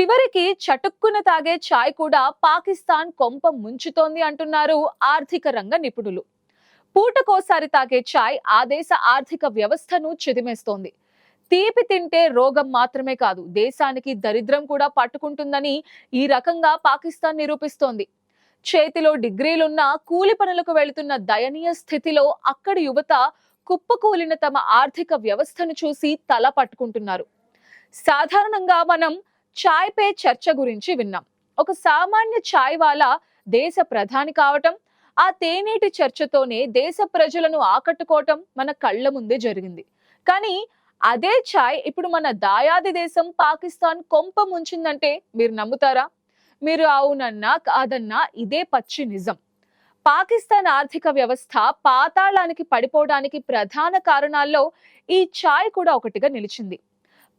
చివరికి చటుక్కున తాగే చాయ్ కూడా పాకిస్తాన్ కొంప ముంచుతోంది అంటున్నారు ఆర్థిక రంగ నిపుణులు. పూటకోసారి తాగే చాయ్ ఆ దేశ ఆర్థిక వ్యవస్థను చిదిమేస్తోంది. తీపి తింటే రోగం మాత్రమే కాదు, దేశానికి దరిద్రం కూడా పట్టుకుంటుందని ఈ రకంగా పాకిస్తాన్ నిరూపిస్తోంది. చేతిలో డిగ్రీలున్న కూలి పనులకు వెళుతున్న దయనీయ స్థితిలో అక్కడి యువత కుప్పకూలిన తమ ఆర్థిక వ్యవస్థను చూసి తల పట్టుకుంటున్నారు. సాధారణంగా మనం చాయ్ పే చర్చ గురించి విన్నాం. ఒక సామాన్య చాయ్ వాలా దేశ ప్రధాని కావటం, ఆ తేనీటి చర్చతోనే దేశ ప్రజలను ఆకట్టుకోవటం మన కళ్ళ ముందే జరిగింది. కానీ అదే చాయ్ ఇప్పుడు మన దాయాది దేశం పాకిస్తాన్ కొంప ముంచిందంటే మీరు నమ్ముతారా? మీరు అవునన్నా కాదన్నా ఇదే పచ్చి నిజం. పాకిస్తాన్ ఆర్థిక వ్యవస్థ పాతాళానికి పడిపోవడానికి ప్రధాన కారణాల్లో ఈ చాయ్ కూడా ఒకటిగా నిలిచింది.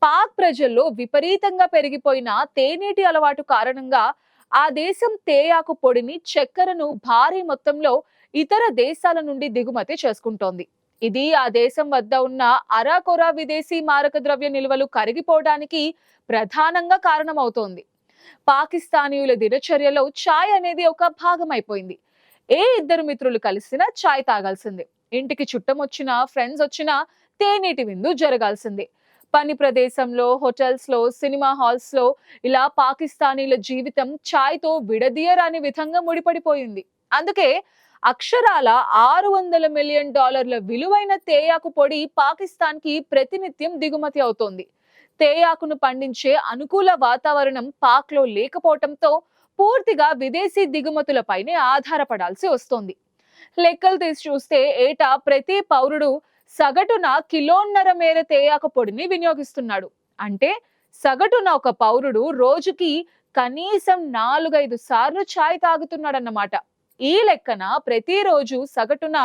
పాక్ ప్రజల్లో విపరీతంగా పెరిగిపోయిన తేనీటి అలవాటు కారణంగా ఆ దేశం తేయాకు పొడిని, చక్కెరను భారీ మొత్తంలో ఇతర దేశాల నుండి దిగుమతి చేసుకుంటోంది. ఇది ఆ దేశం వద్ద ఉన్న అరాకొరా విదేశీ మారక ద్రవ్య నిల్వలు కరిగిపోవడానికి ప్రధానంగా కారణమవుతోంది. పాకిస్తానీయుల దినచర్యలో చాయ్ అనేది ఒక భాగం అయిపోయింది. ఏ ఇద్దరు మిత్రులు కలిసినా చాయ్ తాగాల్సిందే. ఇంటికి చుట్టం వచ్చినా, ఫ్రెండ్స్ వచ్చినా తేనీటి విందు జరగాల్సిందే. పని ప్రదేశంలో, హోటల్స్ లో, సినిమా హాల్స్ లో ఇలా పాకిస్తానీల జీవితం చాయ్ తో విడదీయరాని విధంగా ముడిపడిపోయింది. అందుకే అక్షరాల $600 మిలియన్ విలువైన తేయాకు పొడి పాకిస్తాన్ కి ప్రతినిత్యం దిగుమతి అవుతోంది. తేయాకును పండించే అనుకూల వాతావరణం పాక్ లో లేకపోవటంతో పూర్తిగా విదేశీ దిగుమతులపైనే ఆధారపడాల్సి వస్తోంది. లెక్కలు తీసి చూస్తే ఏటా ప్రతి పౌరుడు సగటున కిలోన్నర మేర తేయాకు పొడిని వినియోగిస్తున్నాడు. అంటే సగటున ఒక పౌరుడు రోజుకి కనీసం 4-5 సార్లు చాయ్ తాగుతున్నాడన్నమాట. ఈ లెక్కన ప్రతిరోజు సగటున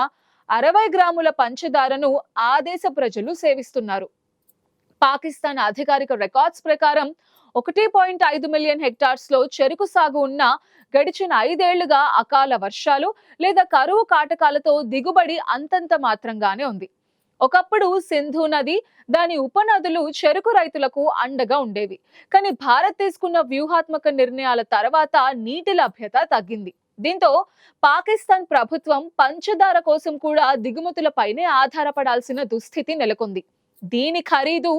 60 గ్రాముల పంచదారను ఆ దేశ ప్రజలు సేవిస్తున్నారు. పాకిస్తాన్ అధికారిక రికార్డ్స్ ప్రకారం 1.5 మిలియన్ హెక్టార్స్ లో చెరుకు సాగు ఉన్న గడిచిన 5 ఏళ్లుగా అకాల వర్షాలు లేదా కరువు కాటకాలతో దిగుబడి అంతంత మాత్రంగానే ఉంది. ఒకప్పుడు సింధు నది, దాని ఉపనదులు చెరుకు రైతులకు అండగా ఉండేవి. కానీ భారత్ తీసుకున్న వ్యూహాత్మక నిర్ణయాల తర్వాత నీటి లభ్యత తగ్గింది. దీంతో పాకిస్తాన్ ప్రభుత్వం పంచదార కోసం కూడా దిగుమతులపైనే ఆధారపడాల్సిన దుస్థితి నెలకొంది. దీని ఖరీదు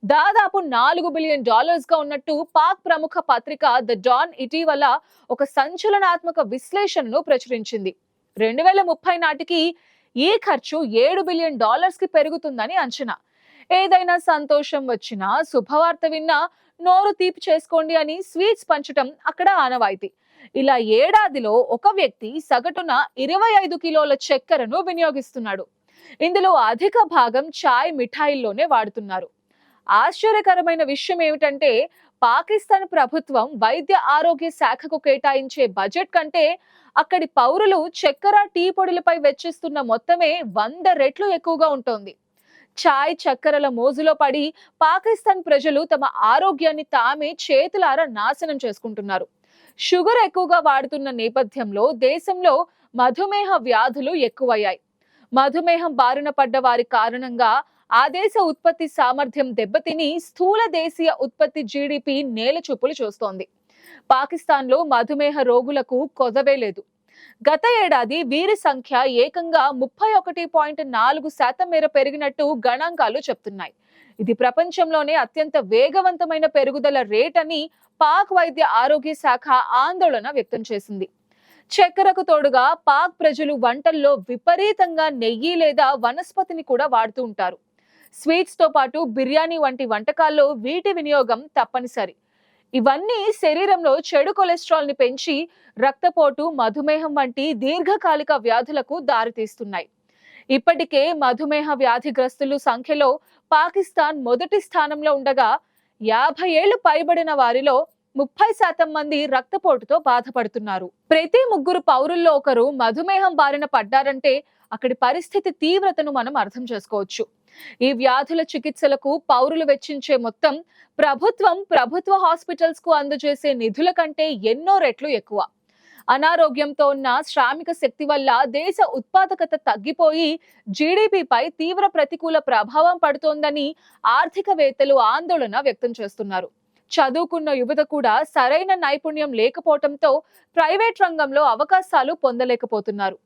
దాదాపు $4 బిలియన్ గా ఉన్నట్టు పాక్ ప్రముఖ పత్రిక ద డాన్ ఇటీవల ఒక సంచలనాత్మక విశ్లేషణను ప్రచురించింది. 2030 నాటికి ఈ ఖర్చు $7 బిలియన్ కి పెరుగుతుందని అంచనా. ఏదైనా సంతోషం వచ్చినా, శుభవార్త విన్నా నోరు తీపి చేసుకోండి అని స్వీట్స్ పంచటం అక్కడ ఆనవాయితీ. ఇలా ఏడాదిలో ఒక వ్యక్తి సగటున 25 కిలోల చక్కెరను వినియోగిస్తున్నాడు. ఇందులో అధిక భాగం చాయ్, మిఠాయిల్లోనే వాడుతున్నారు. ఆశ్చర్యకరమైన విషయం ఏమిటంటే పాకిస్తాన్ ప్రభుత్వం వైద్య ఆరోగ్య శాఖకు కేటాయించే బడ్జెట్ కంటే అక్కడి పౌరులు చక్కెర, టీ పొడులపై వెచ్చిస్తున్న మొత్తమే 100 రెట్లు ఎక్కువగా ఉంటుంది. చాయ్, చక్కెరల మోజులో పడి పాకిస్తాన్ ప్రజలు తమ ఆరోగ్యాన్ని తామే చేతులారా నాశనం చేసుకుంటున్నారు. షుగర్ ఎక్కువగా వాడుతున్న నేపథ్యంలో దేశంలో మధుమేహ వ్యాధులు ఎక్కువయ్యాయి. మధుమేహం బారిన పడ్డ వారి కారణంగా ఆ దేశ ఉత్పత్తి సామర్థ్యం దెబ్బతిని స్థూల దేశీయ ఉత్పత్తి జీడిపి నేల చూపులు చూస్తోంది. పాకిస్తాన్ లో మధుమేహ రోగులకు కొదవే లేదు. గత ఏడాది వీరి సంఖ్య ఏకంగా 31.4% మేర పెరిగినట్టు గణాంకాలు చెప్తున్నాయి. ఇది ప్రపంచంలోనే అత్యంత వేగవంతమైన పెరుగుదల రేట్ అని పాక్ వైద్య ఆరోగ్య శాఖ ఆందోళన వ్యక్తం చేసింది. చక్కెరకు తోడుగా పాక్ ప్రజలు వంటల్లో విపరీతంగా నెయ్యి లేదా వనస్పతిని కూడా వాడుతూ ఉంటారు. స్వీట్స్ తో పాటు బిర్యానీ వంటి వంటకాల్లో వీటి వినియోగం తప్పనిసరి. ఇవన్నీ శరీరంలో చెడు కొలెస్ట్రాల్ ని పెంచి రక్తపోటు, మధుమేహం వంటి దీర్ఘకాలిక వ్యాధులకు దారితీస్తున్నాయి. ఇప్పటికే మధుమేహ వ్యాధిగ్రస్తులు సంఖ్యలో పాకిస్తాన్ మొదటి స్థానంలో ఉండగా 50 ఏళ్లు పైబడిన వారిలో 30% మంది రక్తపోటుతో బాధపడుతున్నారు. ప్రతి 3 పౌరుల్లో ఒకరు మధుమేహం బారిన పడ్డారంటే అక్కడి పరిస్థితి తీవ్రతను మనం అర్థం చేసుకోవచ్చు. ఈ వ్యాధుల చికిత్సలకు పౌరులు వెచ్చించే మొత్తం ప్రభుత్వ హాస్పిటల్స్ కు అందజేసే నిధుల కంటే ఎన్నో రెట్లు ఎక్కువ. అనారోగ్యంతో ఉన్న శ్రామిక శక్తి వల్ల దేశ ఉత్పాదకత తగ్గిపోయి జీడీపీపై తీవ్ర ప్రతికూల ప్రభావం పడుతోందని ఆర్థికవేత్తలు ఆందోళన వ్యక్తం చేస్తున్నారు. చదువుకున్న యువత కూడా సరైన నైపుణ్యం లేకపోవడంతో ప్రైవేట్ రంగంలో అవకాశాలు పొందలేకపోతున్నారు.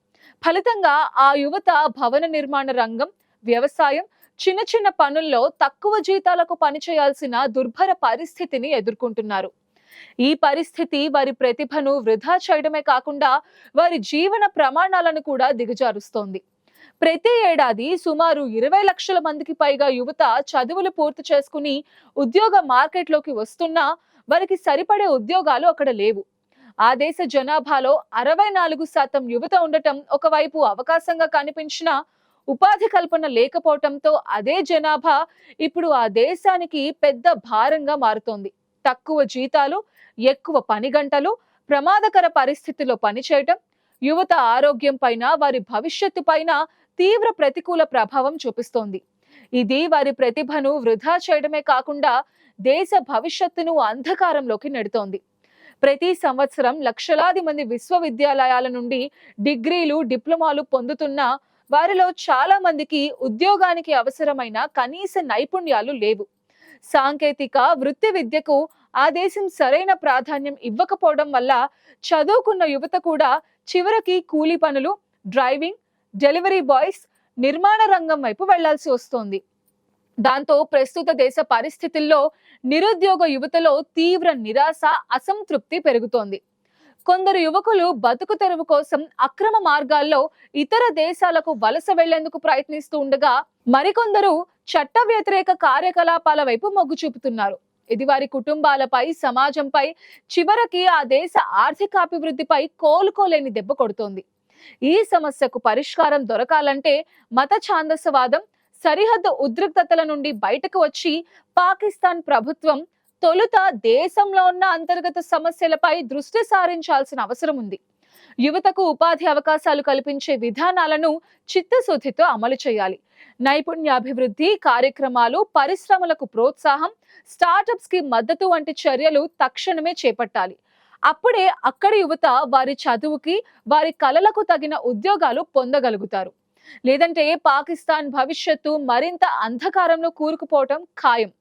ఫలితంగా ఆ యువత భవన నిర్మాణ రంగం, వ్యవసాయం, చిన్న చిన్న పనుల్లో తక్కువ జీతాలకు పనిచేయాల్సిన దుర్భర పరిస్థితిని ఎదుర్కొంటున్నారు. ఈ పరిస్థితి వారి ప్రతిభను వృధా చేయడమే కాకుండా వారి జీవన ప్రమాణాలను కూడా దిగజారుస్తోంది. ప్రతి ఏడాది సుమారు 20 లక్షల మందికి పైగా యువత చదువులు పూర్తి చేసుకుని ఉద్యోగ మార్కెట్లోకి వస్తున్నా వారికి సరిపడే ఉద్యోగాలు అక్కడ లేవు. ఆ దేశ జనాభాలో 64% యువత ఉండటం ఒకవైపు అవకాశంగా కనిపించిన ఉపాధి కల్పన లేకపోవటంతో అదే జనాభా ఇప్పుడు ఆ దేశానికి పెద్ద భారంగా మారుతోంది. తక్కువ జీతాలు, ఎక్కువ పని గంటలు, ప్రమాదకర పరిస్థితిలో పనిచేయటం యువత ఆరోగ్యం పైన, వారి భవిష్యత్తు పైన తీవ్ర ప్రతికూల ప్రభావం చూపిస్తోంది. ఇది వారి ప్రతిభను వృధా చేయడమే కాకుండా దేశ భవిష్యత్తును అంధకారంలోకి నెడుతోంది. ప్రతి సంవత్సరం లక్షలాది మంది విశ్వవిద్యాలయాల నుండి డిగ్రీలు, డిప్లొమాలు పొందుతున్న వారిలో చాలా మందికి ఉద్యోగానికి అవసరమైన కనీస నైపుణ్యాలు లేవు. సాంకేతిక వృత్తి విద్యకు ఆ దేశం సరైన ప్రాధాన్యం ఇవ్వకపోవడం వల్ల చదువుకున్న యువత కూడా చివరికి కూలీ పనులు, డ్రైవింగ్, డెలివరీ బాయ్స్, నిర్మాణ రంగం వైపు వెళ్లాల్సి వస్తోంది. దాంతో ప్రస్తుత దేశ పరిస్థితుల్లో నిరుద్యోగ యువతలో తీవ్ర నిరాశ, అసంతృప్తి పెరుగుతోంది. కొందరు యువకులు బతుకు తెరువు కోసం అక్రమ మార్గాల్లో ఇతర దేశాలకు వలస వెళ్లేందుకు ప్రయత్నిస్తూ ఉండగా, మరికొందరు చట్ట వ్యతిరేక కార్యకలాపాల వైపు మొగ్గు చూపుతున్నారు. ఇది వారి కుటుంబాలపై, సమాజంపై, చివరికి ఆ దేశ ఆర్థికాభివృద్ధిపై కోలుకోలేని దెబ్బ కొడుతోంది. ఈ సమస్యకు పరిష్కారం దొరకాలంటే మత ఛాందసవాదం, సరిహద్దు ఉద్రిక్తతల నుండి బయటకు వచ్చి పాకిస్తాన్ ప్రభుత్వం తొలుత దేశంలో ఉన్న అంతర్గత సమస్యలపై దృష్టి సారించాల్సిన అవసరం ఉంది. యువతకు ఉపాధి అవకాశాలు కల్పించే విధానాలను చిత్తశుద్ధితో అమలు చేయాలి. నైపుణ్యాభివృద్ధి కార్యక్రమాలు, పరిశ్రమలకు ప్రోత్సాహం, స్టార్టప్స్ కి మద్దతు వంటి చర్యలు తక్షణమే చేపట్టాలి. అప్పుడే అక్కడి యువత వారి చదువుకి, వారి కలలకు తగిన ఉద్యోగాలు పొందగలుగుతారు. లేదంటే పాకిస్తాన్ భవిష్యత్తు మరింత అంధకారంలో కూరుకుపోవటం ఖాయం.